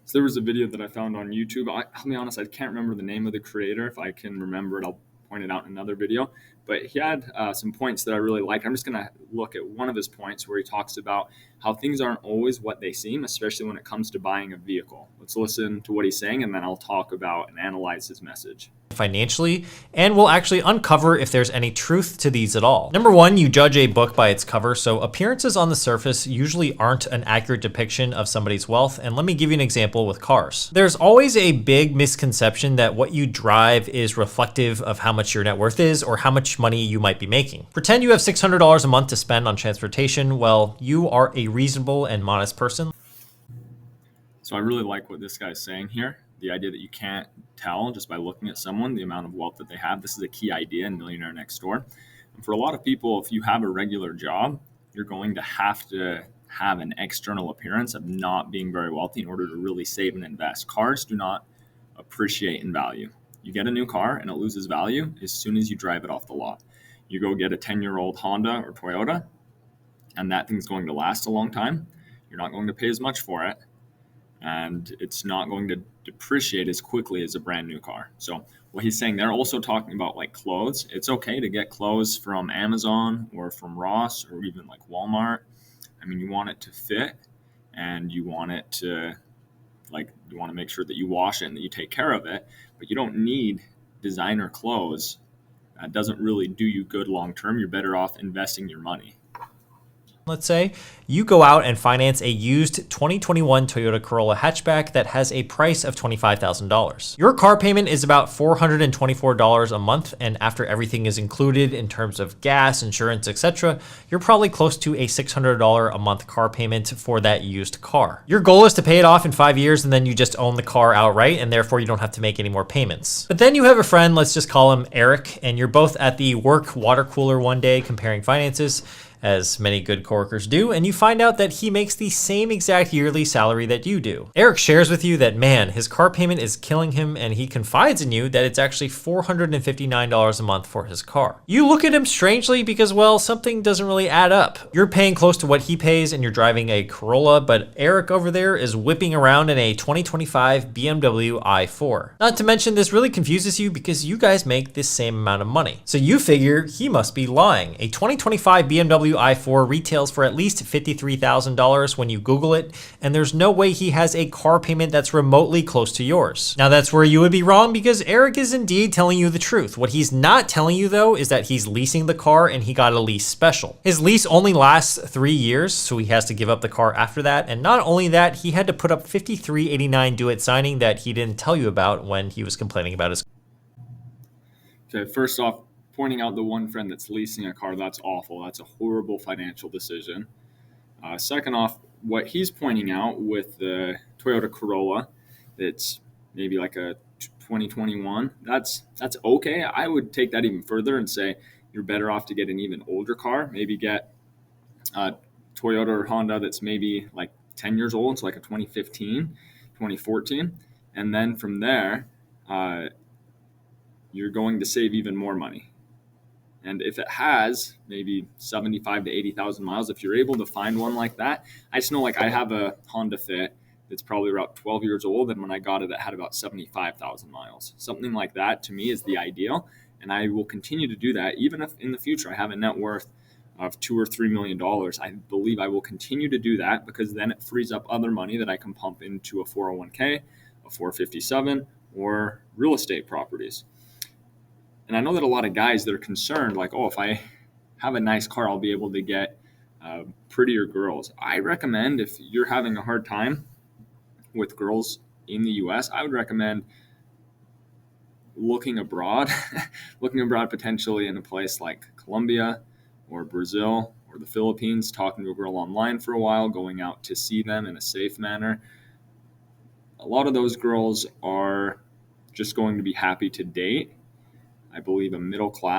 So there was a video that I found on YouTube. I'll be honest, I can't remember the name of the creator. If I can remember it, I'll point it out in another video. But he had some points that I really liked. I'm just going to look at one of his points where he talks about how things aren't always what they seem, especially when it comes to buying a vehicle. Let's listen to what he's saying, and then I'll talk about and analyze his message financially, and we'll actually uncover if there's any truth to these at all. Number one, you judge a book by its cover, so appearances on the surface usually aren't an accurate depiction of somebody's wealth, and let me give you an example with cars. There's always a big misconception that what you drive is reflective of how much your net worth is or how much money you might be making. Pretend you have $600 a month to spend on transportation. Well, you are a reasonable and modest person. So I really like what this guy's saying here. The idea that you can't tell just by looking at someone the amount of wealth that they have. This is a key idea in Millionaire Next Door. And for a lot of people, if you have a regular job, you're going to have an external appearance of not being very wealthy in order to really save and invest. Cars do not appreciate in value. You get a new car and it loses value as soon as you drive it off the lot. You go get a 10-year-old Honda or Toyota, and that thing's going to last a long time. You're not going to pay as much for it, and it's not going to depreciate as quickly as a brand new car. So what he's saying, they're also talking about like clothes. It's okay to get clothes from Amazon or from Ross or even like Walmart. I mean, you want it to fit, and you want it to you want to make sure that you wash it and that you take care of it, but you don't need designer clothes. That doesn't really do you good long term. You're better off investing your money. Let's say you go out and finance a used 2021 Toyota Corolla hatchback that has a price of $25,000. Your car payment is about $424 a month, and after everything is included in terms of gas, insurance, etc., you're probably close to a $600 a month car payment for that used car. Your goal is to pay it off in 5 years, and then you just own the car outright, and therefore you don't have to make any more payments. But then you have a friend, let's just call him Eric, and you're both at the work water cooler one day comparing finances, as many good coworkers do, and you find out that he makes the same exact yearly salary that you do. Eric shares with you that, man, his car payment is killing him, and he confides in you that it's actually $459 a month for his car. You look at him strangely because, well, something doesn't really add up. You're paying close to what he pays and you're driving a Corolla, but Eric over there is whipping around in a 2025 BMW i4. Not to mention, this really confuses you because you guys make this same amount of money. So you figure he must be lying. A 2025 BMW i4 retails for at least $53,000 when you Google it, and there's no way he has a car payment that's remotely close to yours. Now that's where you would be wrong, because Eric is indeed telling you the truth. What he's not telling you though is that he's leasing the car and he got a lease special. His lease only lasts 3 years, so he has to give up the car after that, and not only that, he had to put up $53.89 due at signing that he didn't tell you about when he was complaining about his. Okay, first off, pointing out the one friend that's leasing a car, that's awful. That's a horrible financial decision. Second off, what he's pointing out with the Toyota Corolla, that's maybe like a 2021, that's okay. I would take that even further and say you're better off to get an even older car. Maybe get a Toyota or Honda that's maybe like 10 years old, so like a 2015, 2014. And then from there, you're going to save even more money. And if it has maybe 75 to 80,000 miles, if you're able to find one like that, I just know like I have a Honda Fit that's probably about 12 years old. And when I got it, it had about 75,000 miles. Something like that to me is the ideal. And I will continue to do that. Even if in the future I have a net worth of $2 or $3 million, I believe I will continue to do that, because then it frees up other money that I can pump into a 401k, a 457, or real estate properties. And I know that a lot of guys that are concerned, like, oh, if I have a nice car, I'll be able to get prettier girls. I recommend, if you're having a hard time with girls in the U.S., I would recommend looking abroad, potentially in a place like Colombia or Brazil or the Philippines, talking to a girl online for a while, going out to see them in a safe manner. A lot of those girls are just going to be happy to date. I believe a middle class